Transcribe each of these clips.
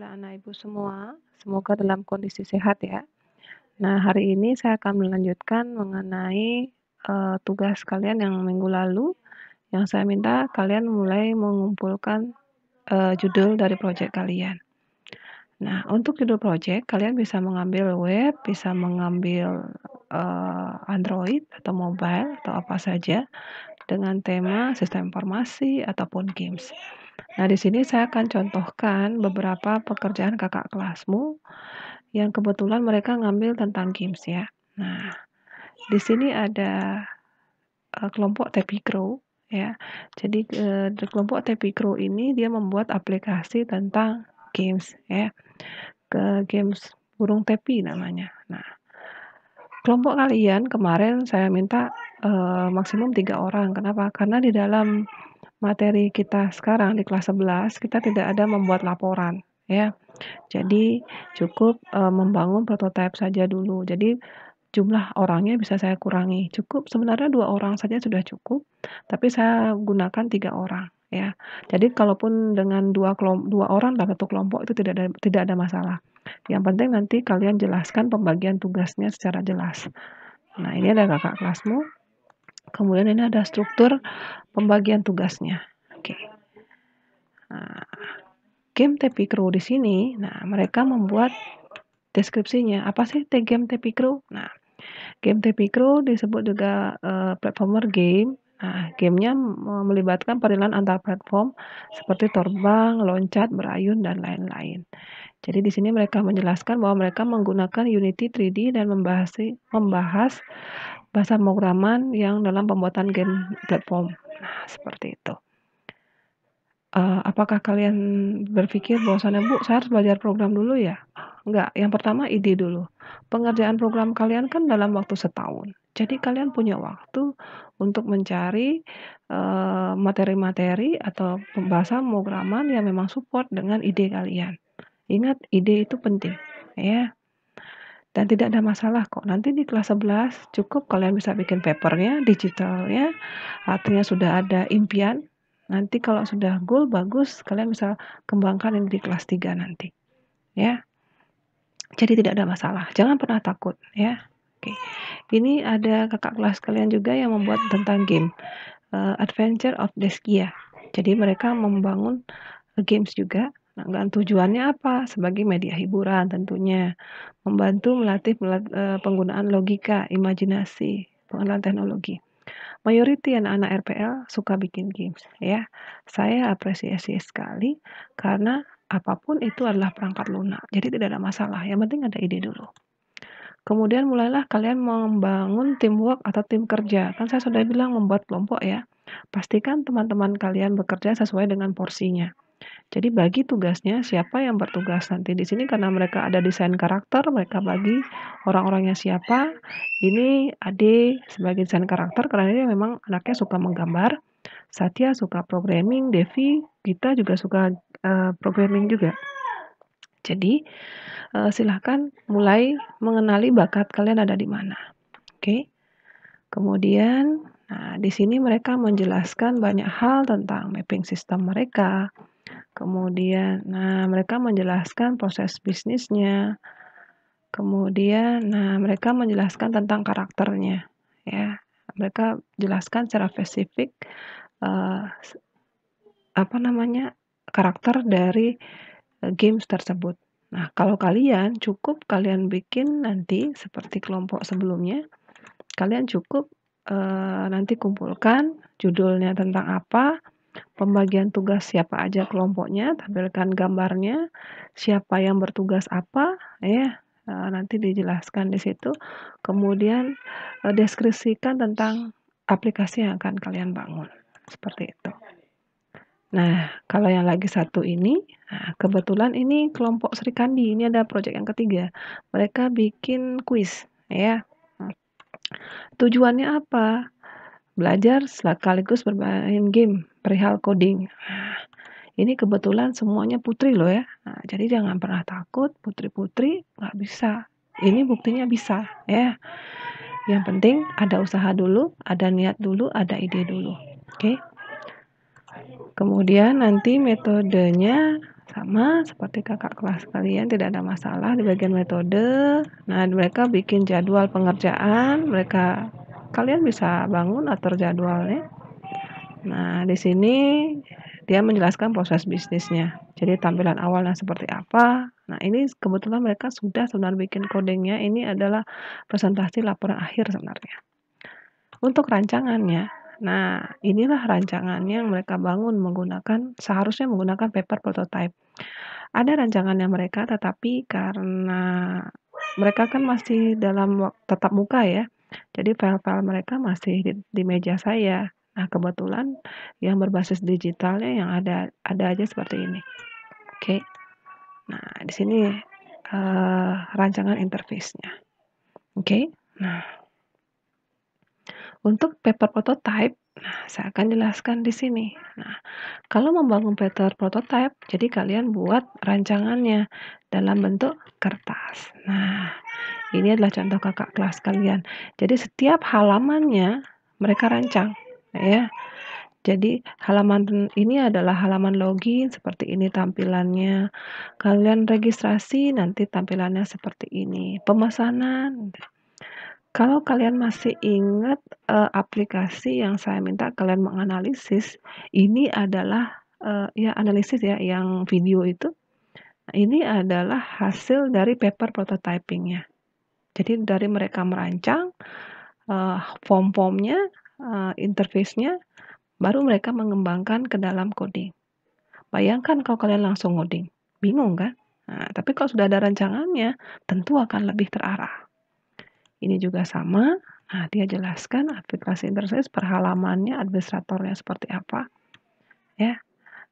anak-anak Ibu semua, semoga dalam kondisi sehat ya. Nah, hari ini saya akan melanjutkan mengenai tugas kalian yang minggu lalu, yang saya minta kalian mulai mengumpulkan judul dari proyek kalian. Nah, untuk judul proyek, kalian bisa mengambil web, bisa mengambil Android atau mobile atau apa saja dengan tema sistem informasi ataupun games. Nah, di sini saya akan contohkan beberapa pekerjaan kakak kelasmu yang kebetulan mereka ngambil tentang games ya. Nah, di sini ada kelompok Tappy Crow ya. Jadi di kelompok Tappy Crow ini dia membuat aplikasi tentang games ya. Games burung Tappy namanya. Nah, kelompok kalian kemarin saya minta maksimum 3 orang. Kenapa? Karena di dalam materi kita sekarang di kelas 11 kita tidak ada membuat laporan ya. Jadi cukup membangun prototipe saja dulu. Jadi jumlah orangnya bisa saya kurangi. Cukup sebenarnya 2 orang saja sudah cukup, tapi saya gunakan 3 orang ya. Jadi kalaupun dengan 2 orang dalam satu kelompok itu tidak ada masalah. Yang penting nanti kalian jelaskan pembagian tugasnya secara jelas. Nah, ini ada kakak kelasmu. Kemudian ini ada struktur pembagian tugasnya. Oke. Nah, game Tappy Crow di sini, nah mereka membuat deskripsinya. Apa sih game Tappy Crow? Nah, game Tappy Crow disebut juga platformer game. Nah, gamenya melibatkan perintilan antar platform seperti terbang, loncat, berayun, dan lain-lain. Jadi di sini mereka menjelaskan bahwa mereka menggunakan Unity 3D dan membahas bahasa pemrograman yang dalam pembuatan game platform. Nah, seperti itu. Apakah kalian berpikir bahwasannya, Bu, saya harus belajar program dulu ya? Enggak, yang pertama ide dulu. Pengerjaan program kalian kan dalam waktu setahun. Jadi kalian punya waktu untuk mencari materi-materi atau bahasa pemrograman yang memang support dengan ide kalian. Ingat, ide itu penting, ya. Dan tidak ada masalah kok. Nanti di kelas 11 cukup kalian bisa bikin papernya, digitalnya, artinya sudah ada impian. Nanti kalau sudah goal bagus, kalian bisa kembangkan ini di kelas 3 nanti. Ya. Jadi tidak ada masalah. Jangan pernah takut ya. Oke. Ini ada kakak kelas kalian juga yang membuat tentang game Adventure of Deskia. Jadi mereka membangun games juga. Nah, dan tujuannya apa? Sebagai media hiburan tentunya. Membantu melatih penggunaan logika, imajinasi, pengenalan teknologi. Mayoriti anak-anak RPL suka bikin games ya. Saya apresiasi sekali karena apapun itu adalah perangkat lunak. Jadi tidak ada masalah. Yang penting ada ide dulu. Kemudian mulailah kalian membangun teamwork atau tim kerja. Kan saya sudah bilang membuat kelompok ya. Pastikan teman-teman kalian bekerja sesuai dengan porsinya. Jadi bagi tugasnya siapa yang bertugas nanti di sini karena mereka ada desain karakter, mereka bagi orang-orangnya siapa. Ini Ade sebagai desain karakter karena dia memang anaknya suka menggambar. Satya suka programming, Devi, kita juga suka programming juga. Jadi silahkan mulai mengenali bakat kalian ada di mana. Oke. Kemudian nah, di sini mereka menjelaskan banyak hal tentang mapping sistem mereka. Kemudian, nah mereka menjelaskan proses bisnisnya. Kemudian, nah mereka menjelaskan tentang karakternya, ya. Mereka jelaskan secara spesifik karakter dari games tersebut. Nah, kalau kalian cukup kalian bikin nanti seperti kelompok sebelumnya, kalian cukup nanti kumpulkan judulnya tentang apa, pembagian tugas siapa aja kelompoknya, tampilkan gambarnya, siapa yang bertugas apa, ya, nanti dijelaskan di situ. Kemudian deskripsikan tentang aplikasi yang akan kalian bangun, seperti itu. Nah, kalau yang lagi satu ini, nah kebetulan ini kelompok Sri Kandi, ini ada proyek yang ketiga. Mereka bikin kuis, ya. Tujuannya apa? Belajar sekaligus bermain game perihal coding. Nah, ini kebetulan semuanya putri loh ya. Nah, jadi jangan pernah takut, putri-putri nggak bisa. Ini buktinya bisa ya. Yang penting ada usaha dulu, ada niat dulu, ada ide dulu. Oke. Kemudian nanti metodenya Sama seperti kakak kelas kalian, tidak ada masalah di bagian metode. Nah, mereka bikin jadwal pengerjaan, kalian bisa bangun atur jadwalnya. Nah, di sini dia menjelaskan proses bisnisnya. Jadi tampilan awalnya seperti apa. Nah, ini kebetulan mereka sudah sebenarnya bikin codingnya. Ini adalah presentasi laporan akhir sebenarnya. Untuk rancangannya, nah inilah rancangannya yang mereka bangun seharusnya menggunakan paper prototype. Ada rancangannya mereka, tetapi karena mereka kan masih dalam tatap muka ya, jadi file-file mereka masih di meja saya. Nah, kebetulan yang berbasis digitalnya yang ada aja seperti ini. Oke. Nah, di sini rancangan interface-nya. Oke. Nah, untuk paper prototype, nah saya akan jelaskan di sini. Nah, kalau membangun paper prototype, jadi kalian buat rancangannya dalam bentuk kertas. Nah, ini adalah contoh kakak kelas kalian. Jadi setiap halamannya mereka rancang, ya. Jadi halaman ini adalah halaman login, seperti ini tampilannya. Kalian registrasi, nanti tampilannya seperti ini. Pemesanan. Kalau kalian masih ingat aplikasi yang saya minta kalian menganalisis, ini adalah ya analisis ya yang video itu. Ini adalah hasil dari paper prototypingnya. Jadi dari mereka merancang form-formnya, interface-nya, baru mereka mengembangkan ke dalam coding. Bayangkan kalau kalian langsung ngoding, bingung kan? Nah, tapi kalau sudah ada rancangannya, tentu akan lebih terarah. Ini juga sama. Nah, dia jelaskan aplikasi interface per halamannya, administratornya seperti apa. Ya.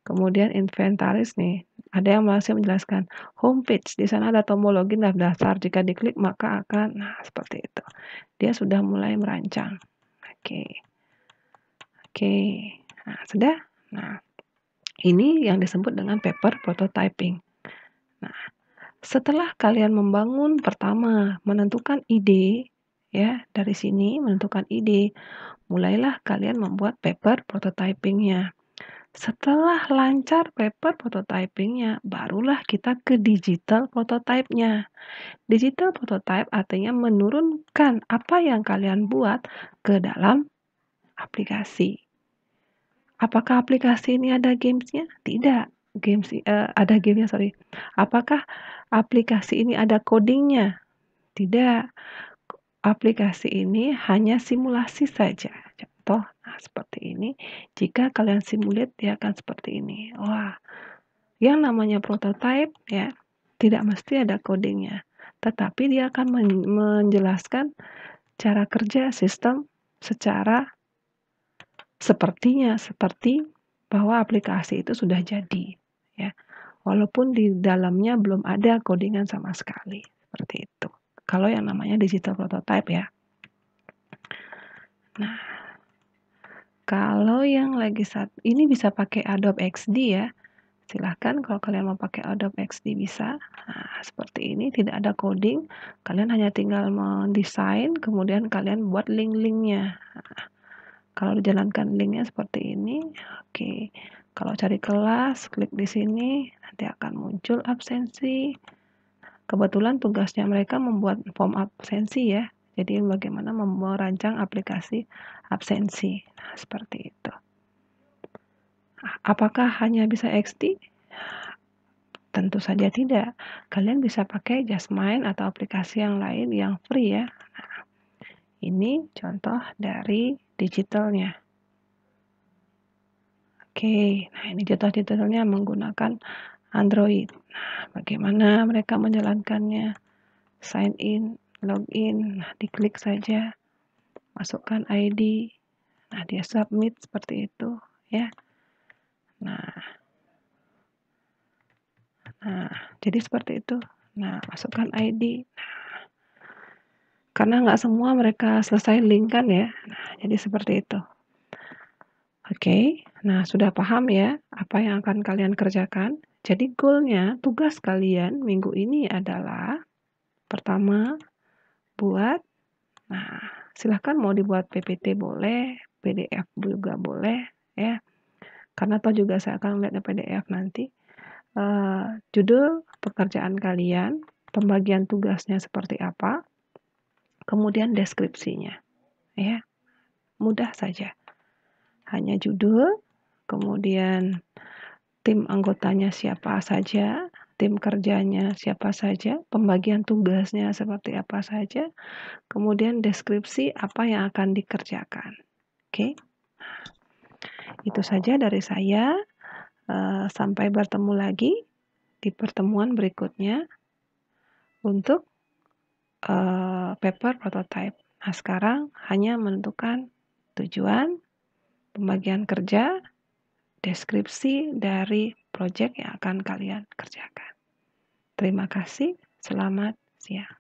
Kemudian inventaris nih. Ada yang masih menjelaskan homepage. Di sana ada tombol login dan daftar. Jika diklik maka akan, nah seperti itu. Dia sudah mulai merancang. Oke. Oke. Nah, sudah. Nah, ini yang disebut dengan paper prototyping. Nah, setelah kalian membangun pertama, menentukan ide, ya, dari sini menentukan ide, mulailah kalian membuat paper prototypingnya. Setelah lancar paper prototypingnya, barulah kita ke digital prototype-nya. Digital prototype artinya menurunkan apa yang kalian buat ke dalam aplikasi. Apakah aplikasi ini ada gamesnya? Tidak. Ada gamenya, sorry. Apakah aplikasi ini ada codingnya? Tidak. Aplikasi ini hanya simulasi saja. Contoh, nah seperti ini. Jika kalian simulate, dia akan seperti ini. Wah, yang namanya prototype ya, tidak mesti ada codingnya. Tetapi dia akan menjelaskan cara kerja sistem secara seperti bahwa aplikasi itu sudah jadi. Ya, walaupun di dalamnya belum ada codingan sama sekali. Seperti itu. Kalau yang namanya digital prototype ya. Nah, kalau yang lagi saat ini bisa pakai Adobe XD ya. Silahkan kalau kalian mau pakai Adobe XD bisa. Nah, seperti ini tidak ada coding. Kalian hanya tinggal mendesain, kemudian kalian buat link-linknya. Nah, kalau dijalankan linknya seperti ini, oke. Kalau cari kelas, klik di sini, nanti akan muncul absensi. Kebetulan tugasnya mereka membuat form absensi ya. Jadi bagaimana merancang aplikasi absensi. Nah, seperti itu. Apakah hanya bisa XD? Tentu saja tidak. Kalian bisa pakai Jasmine atau aplikasi yang lain yang free ya. Nah, ini contoh dari digitalnya. Oke, nah ini contoh digitalnya menggunakan Android. Nah, bagaimana mereka menjalankannya? Sign in, login, nah, diklik saja, masukkan ID, nah dia submit seperti itu ya. Nah, jadi seperti itu. Nah, masukkan ID. Karena nggak semua mereka selesai link kan ya. Nah, jadi seperti itu. Oke, nah sudah paham ya apa yang akan kalian kerjakan? Jadi goalnya, tugas kalian minggu ini adalah pertama, buat, nah silahkan mau dibuat PPT boleh, PDF juga boleh ya. Karena toh juga saya akan melihatnya PDF nanti. judul pekerjaan kalian, pembagian tugasnya seperti apa, kemudian deskripsinya, ya. Mudah saja. Hanya judul, kemudian tim anggotanya siapa saja, tim kerjanya siapa saja, pembagian tugasnya seperti apa saja, kemudian deskripsi apa yang akan dikerjakan. Oke, itu saja dari saya. Sampai bertemu lagi di pertemuan berikutnya untuk paper prototype. Nah, sekarang hanya menentukan tujuan, pembagian kerja, deskripsi dari proyek yang akan kalian kerjakan. Terima kasih, selamat siang.